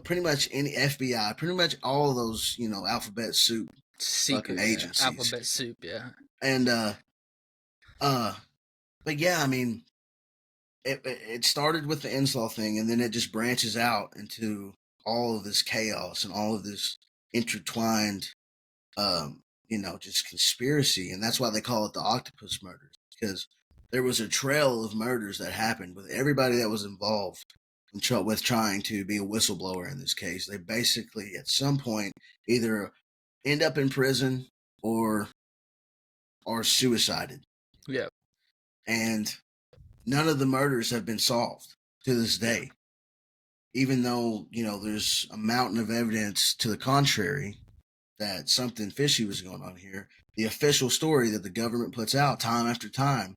pretty much any FBI, pretty much all of those, alphabet soup secret agencies. Alphabet soup, yeah. And, but yeah, I mean, it started with the Inslaw thing, and then it just branches out into all of this chaos and all of this intertwined, just conspiracy. And that's why they call it the Octopus murders, because there was a trail of murders that happened with everybody that was involved with trying to be a whistleblower in this case. They basically, at some point, either end up in prison or suicided. Yeah. And none of the murders have been solved to this day. Even though, there's a mountain of evidence to the contrary that something fishy was going on here, the official story that the government puts out time after time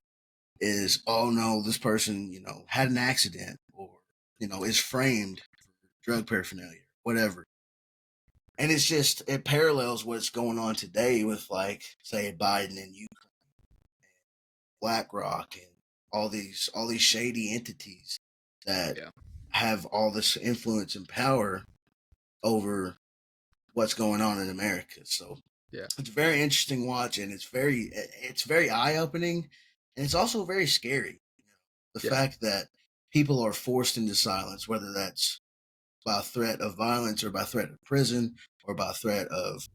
is, oh no, this person, had an accident or, is framed for drug paraphernalia, whatever. And it parallels what's going on today with, like, say, Biden and Ukraine, and BlackRock, and all these shady entities that have all this influence and power over what's going on in America. So it's a very interesting watch, and it's very eye opening, and it's also very scary. The fact that people are forced into silence, whether that's by threat of violence or by threat of prison or by threat of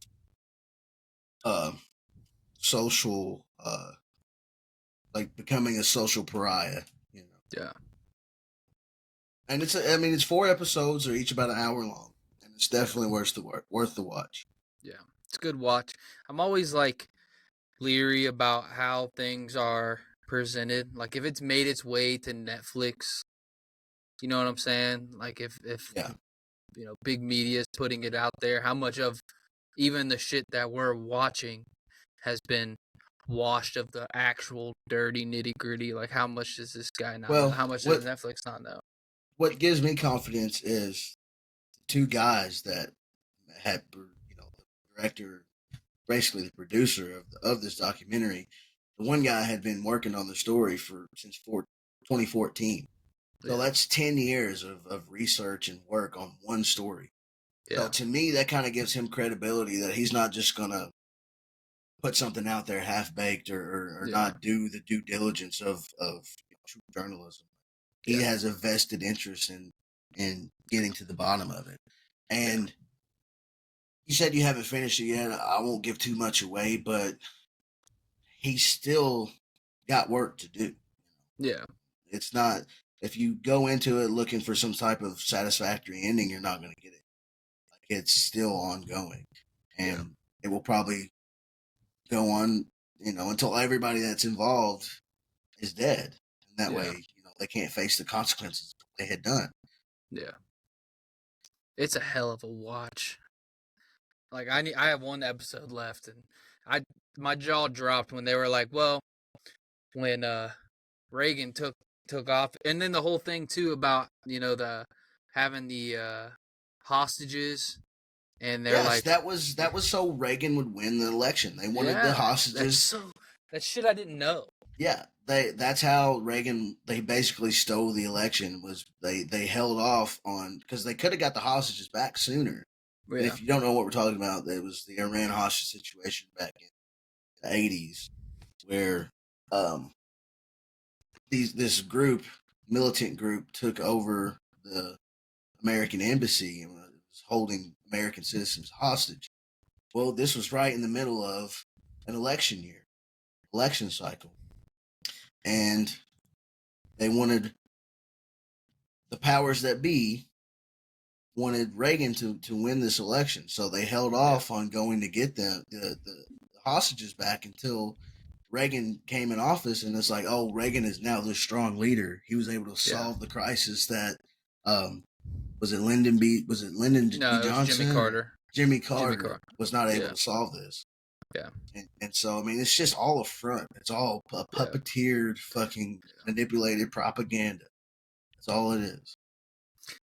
social, like becoming a social pariah. Yeah. And it's 4 episodes, they're each about an hour long, and it's definitely worth the watch. Yeah, it's a good watch. I'm always like leery about how things are presented. Like if it's made its way to Netflix, you know what I'm saying? Like if big media is putting it out there, how much of even the shit that we're watching has been washed of the actual dirty nitty gritty? Like how much does this guy not know? How much does Netflix not know? What gives me confidence is 2 guys that had, the director, basically the producer of this documentary. The one guy had been working on the story since 2014. So that's 10 years of research and work on one story. Yeah. So to me, that kind of gives him credibility that he's not just going to put something out there half-baked or not do the due diligence of true journalism. He has a vested interest in getting to the bottom of it. And you said you haven't finished it yet. I won't give too much away, but he's still got work to do. Yeah. It's not, if you go into it looking for some type of satisfactory ending, you're not going to get it. Like, it's still ongoing. And it will probably go on, until everybody that's involved is dead. And that way, they can't face the consequences of what they had done. Yeah. It's a hell of a watch. Like I have one episode left, and my jaw dropped when they were like, well, when Reagan took off, and then the whole thing too about the having the hostages, and they're Yes, like, that was so Reagan would win the election. They wanted the hostages. That shit I didn't know. Yeah, that's how Reagan, they basically stole the election. Was they held off on, because they could have got the hostages back sooner. And if you don't know what we're talking about, there was the Iran hostage situation back in the 80s, where this militant group took over the American embassy and was holding American citizens hostage. Well, this was right in the middle of an election cycle. And they wanted, the powers that be wanted Reagan to win this election. So they held off on going to get the hostages back until Reagan came in office. And it's like, oh, Reagan is now the strong leader. He was able to solve the crisis that, was it Lyndon B. Johnson? Jimmy Carter. Jimmy Carter was not able to solve this. Yeah. And so, I mean, it's just all a front. It's all a puppeteered, fucking manipulated propaganda. That's all it is.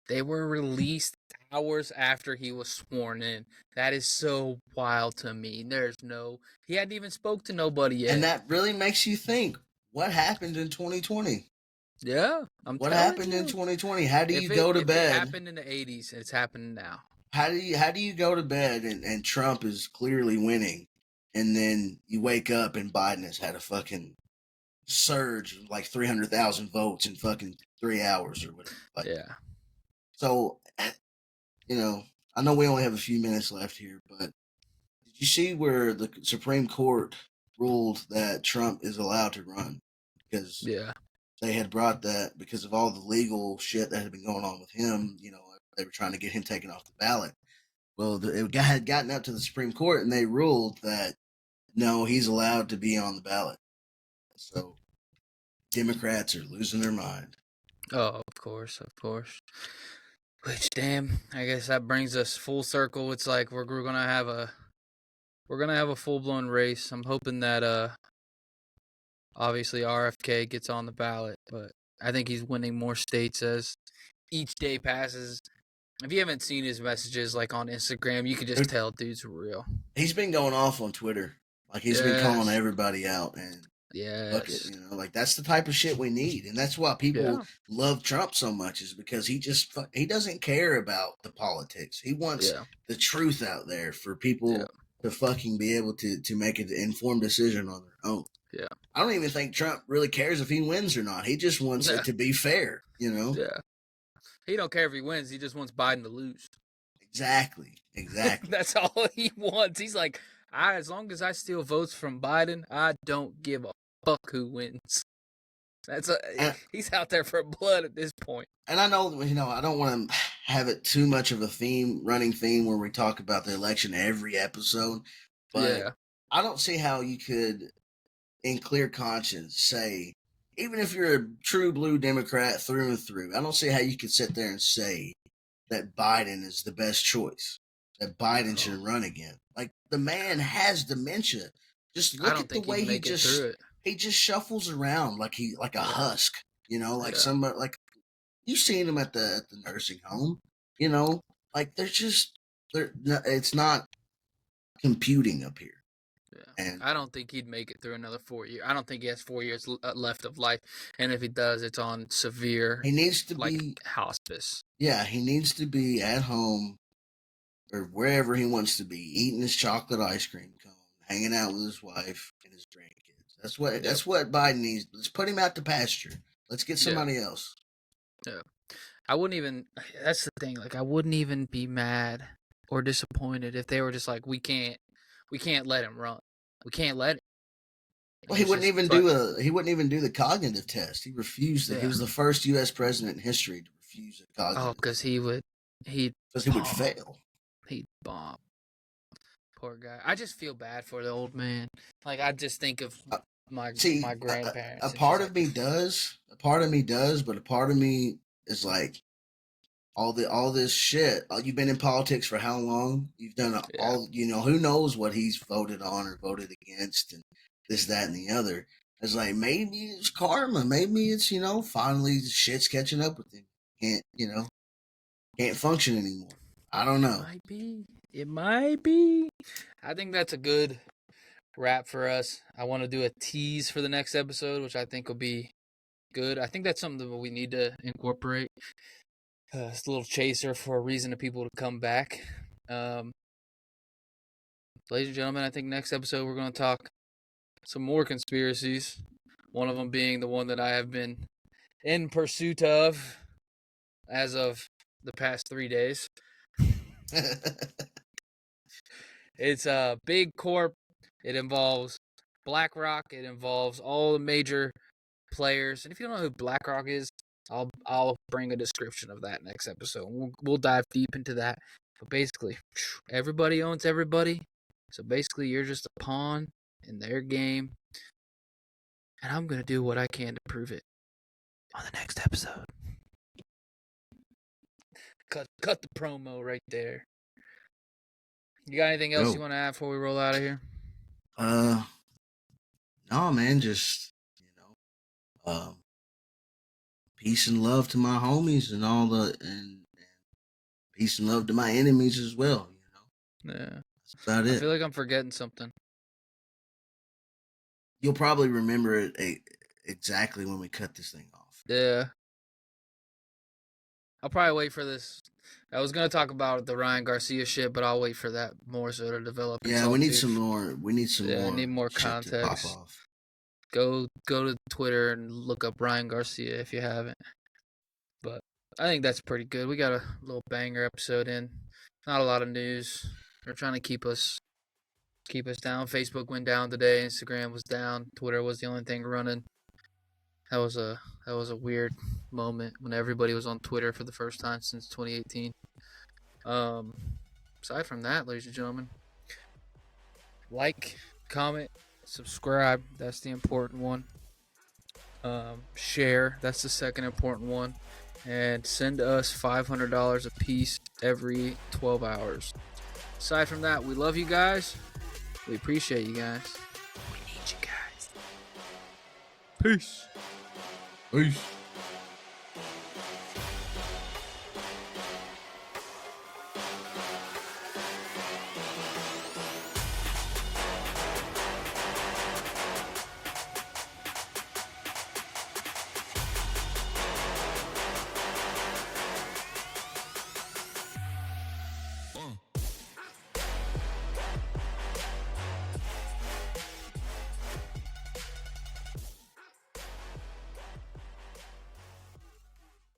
They were released hours after he was sworn in. That is so wild to me. He hadn't even spoke to nobody yet. And that really makes you think, what happened in 2020? Yeah. What happened in 2020? How do you go to bed? It happened in the 80s, and it's happening now. How do you go to bed and Trump is clearly winning, and then you wake up and Biden has had a fucking surge of like 300,000 votes in fucking 3 hours or whatever. So, I know we only have a few minutes left here, but did you see where the Supreme Court ruled that Trump is allowed to run? Because they had brought that because of all the legal shit that had been going on with him. They were trying to get him taken off the ballot. Well, it had gotten up to the Supreme Court, and they ruled that no, he's allowed to be on the ballot. So Democrats are losing their mind. Oh, of course. Which, damn, I guess that brings us full circle. It's like we're gonna have a full blown race. I'm hoping that obviously RFK gets on the ballot, but I think he's winning more states as each day passes. If you haven't seen his messages like on Instagram, you can just tell dude's real. He's been going off on Twitter. Like he's been calling everybody out, and fuck it, like that's the type of shit we need, and that's why people love Trump so much, is because he doesn't care about the politics. He wants the truth out there for people to fucking be able to make an informed decision on their own. Yeah, I don't even think Trump really cares if he wins or not. He just wants it to be fair, Yeah. He don't care if he wins. He just wants Biden to lose. Exactly. That's all he wants. He's like, as long as I steal votes from Biden, I don't give a fuck who wins. He's out there for blood at this point. And I know, I don't want to have it too much of a running theme where we talk about the election every episode, but I don't see how you could, in clear conscience, say, even if you're a true blue Democrat through and through, I don't see how you could sit there and say that Biden is the best choice, that Biden should run again. Like, the man has dementia. Just look at the way he just shuffles around like a husk, somebody, like, you've seen him at the nursing home, like it's not computing up here. And I don't think he'd make it through another 4 years. I don't think he has 4 years left of life. And if he does, it's on severe. He needs to be hospice. Yeah, he needs to be at home or wherever he wants to be, eating his chocolate ice cream cone, hanging out with his wife and his grandkids. That's what Biden needs. Let's put him out to pasture. Let's get somebody else. Yeah, I wouldn't even. That's the thing. Like, I wouldn't even be mad or disappointed if they were just like, we can't let him run. We can't let it. Well, he wouldn't even do the cognitive test. He refused it. He was the first U.S. president in history to refuse a cognitive. Oh, because he would fail. He'd bomb. Poor guy. I just feel bad for the old man. Like, I just think of my grandparents. A part of me does, but a part of me is like, all this shit. You've been in politics for how long? You've done all. Who knows what he's voted on or voted against, and this, that, and the other. It's like maybe it's karma. Maybe it's finally shit's catching up with him. Can't function anymore. I don't know. It might be. I think that's a good wrap for us. I want to do a tease for the next episode, which I think will be good. I think that's something that we need to incorporate. It's a little chaser for a reason to people to come back. Ladies and gentlemen, I think next episode we're going to talk some more conspiracies. One of them being the one that I have been in pursuit of as of the past 3 days. It's a big corp. It involves BlackRock. It involves all the major players. And if you don't know who BlackRock is, I'll bring a description of that next episode. We'll dive deep into that. But basically, everybody owns everybody. So basically, you're just a pawn in their game. And I'm going to do what I can to prove it on the next episode. Cut the promo right there. You got anything else you want to add before we roll out of here? No, man. Just peace and love to my homies and and peace and love to my enemies as well. Yeah, that's about it. I feel like I'm forgetting something. You'll probably remember it exactly when we cut this thing off. Yeah. I'll probably wait for this. I was going to talk about the Ryan Garcia shit, but I'll wait for that more so to develop. Yeah, we need some more. We need some more. I need more context. Pop off. Go to Twitter and look up Ryan Garcia if you haven't. But I think that's pretty good. We got a little banger episode in. Not a lot of news. They're trying to keep us down. Facebook went down today. Instagram was down. Twitter was the only thing running. That was a weird moment when everybody was on Twitter for the first time since 2018. Aside from that, ladies and gentlemen, like, comment, subscribe. That's the important one. Share. That's the second important one. And send us $500 a piece every 12 hours. Aside from that, we love you guys. We appreciate you guys. We need you guys. Peace. Peace.